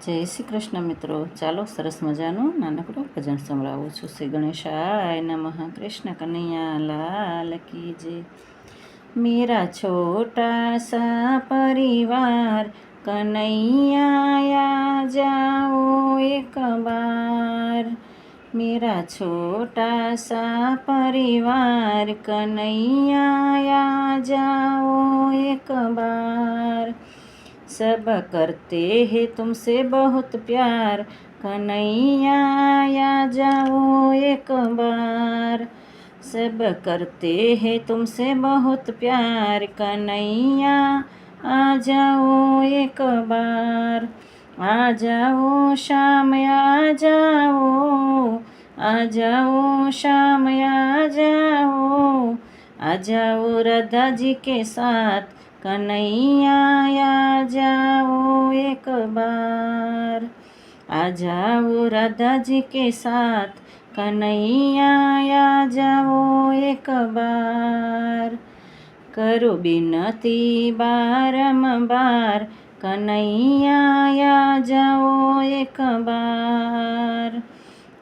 જય શ્રી કૃષ્ણ મિત્રો. ચાલો સરસ મજાનું નાનકડું ભજન સંભળાવું છું. શ્રી ગણેશાય નમઃ. કૃષ્ણ કનૈયા લાલ કી જય. मेरा छोटा सा परिवार कन्हैया आ जाओ एक बार. मेरा छोटा सा परिवार कन्हैया आ जाओ एक बार. सब करते हैं तुमसे बहुत प्यार कन्हैया आ जाओ एक बार. सब करते हैं तुमसे बहुत प्यार कन्हैया आ जाओ एक बार. आ जाओ शाम आ जाओ शाम आ जाओ राधा जी के साथ कन्हैया आ जाओ एक बार. आ जाओ राधा जी के साथ कन्हैया आ जाओ एक बार. करो बिनती बारंबार कन्हैया आ जाओ एक बार.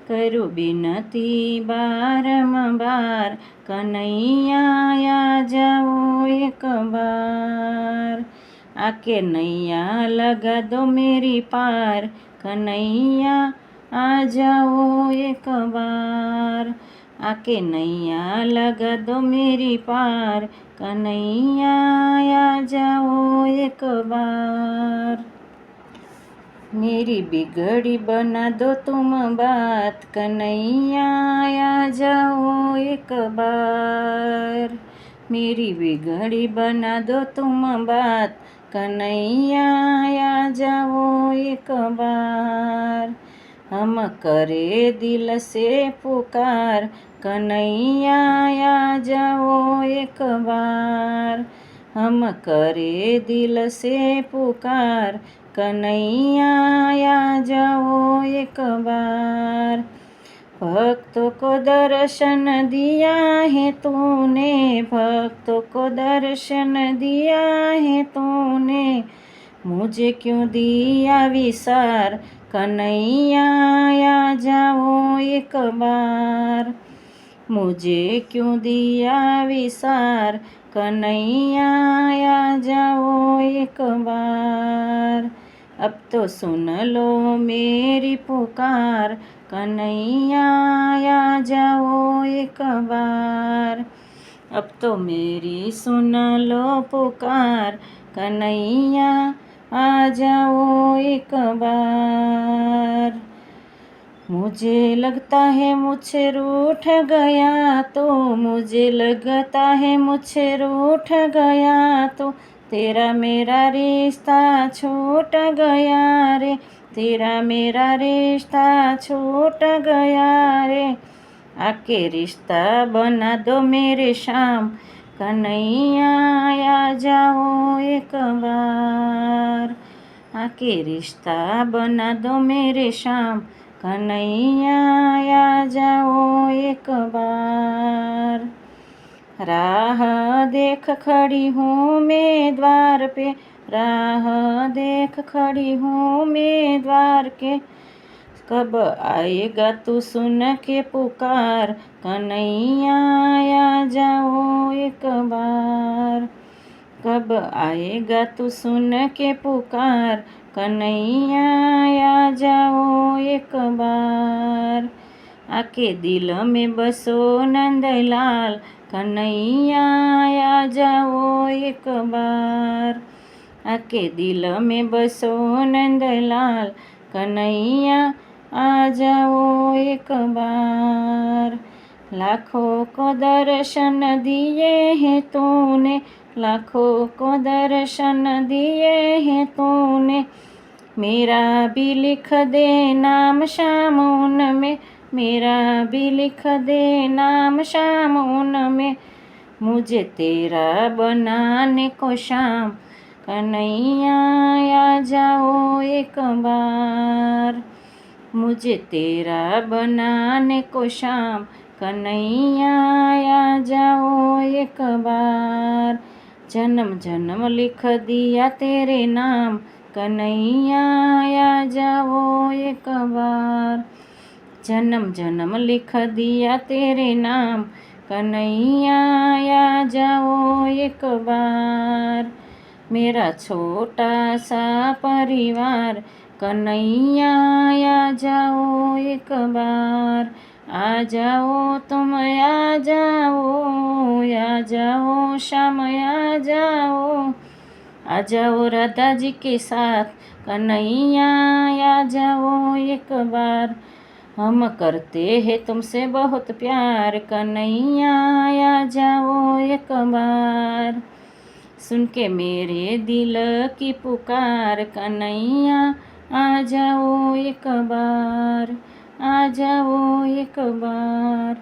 करो बिनती बारंबार कन्हैया आ जाओ एक बार. आके नैया लगा दो मेरी पार कन्हैया आ जाओ एक बार. आके नैया लगा दो मेरी पार कन्हैया आ जाओ एक बार. मेरी बिगड़ी बना दो तुम बात कन्हैया आ जाओ एक बार. मेरी बिगड़ी बना दो तुम बात कन्हैया आ जाओ एक बार. हम करे दिल से पुकार कन्हैया आ जाओ एक बार. हम करे दिल से पुकार कन्हैया आ जाओ एक बार. भक्तों को दर्शन दिया है तूने, भक्तों को दर्शन दिया है तूने, मुझे क्यों दिया विसार कन्हैया आ जाओ एक बार. मुझे क्यों दिया विसार कन्हैया आ जाओ एक बार. अब तो सुन लो मेरी पुकार कन्हैया आ जाओ एक बार. अब तो मेरी सुन लो पुकार कन्हैया आ जाओ एक बार. मुझे लगता है मुझसे रूठ गया तो, मुझे लगता है मुझसे रूठ गया तो, तेरा मेरा रिश्ता छूट गया रे, तेरा मेरा रिश्ता छूट गया रे. आके रिश्ता बना दो मेरे शाम कन्हैया आ जाओ एक बार. आके रिश्ता बना दो मेरे शाम कन्हैया आ जाओ एक बार. राह देख खड़ी हूँ मैं द्वार पे, राह देख खड़ी हूँ मैं द्वार के, कब आएगा तू सुन के पुकार कन्हैया आ जाओ एक बार. कब आएगा तू सुन के पुकार कन्हैया आ जाओ एक बार. आके दिल में बसो नंदलाल कन्हैया आ जाओ एक बार. आके दिल में बसो नंदलाल कन्हैया आ जाओ एक बार. लाखों को दर्शन दिए हैं तूने, लाखों को दर्शन दिए हैं तूने, मेरा भी लिख दे नाम शाम उनमें, मेरा भी लिख दे नाम शाम उनमें, मुझे तेरा बनाने को शाम कन्हैया आ जाओ एक बार. मुझे तेरा बनाने को शाम कन्हैया आ जाओ एक बार. जन्म जन्म लिख दिया तेरे नाम कन्हैया आ जाओ एक बार। जन्म जन्म लिख दिया तेरे नाम, कन्हैया आ जाओ एक बार। मेरा छोटा सा परिवार, कन्हैया आ जाओ एक बार। आ जाओ तुम, आ जाओ श्याम, आ जाओ राधा जी के साथ, कन्हैया आ जाओ एक बार। हम करते हैं तुमसे बहुत प्यार, कन्हैया आ जाओ एक बार। सुन के मेरे दिल की पुकार, कन्हैया आ जाओ एक बार, आ जाओ एक बार।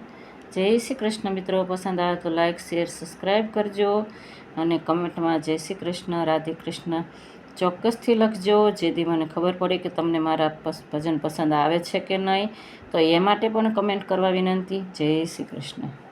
जय श्री कृष्ण મિત્રો, પસંદ આવે તો લાઈક શેર સબસ્ક્રાઈબ કરજો અને કમેન્ટમાં જય શ્રી કૃષ્ણ રાધે કૃષ્ણ ચોક્કસથી લખજો, જેથી મને ખબર પડે કે તમને મારા ભજન પસંદ આવે છે કે નહીં. તો એ માટે પણ કમેન્ટ કરવા વિનંતી. જય શ્રી કૃષ્ણ.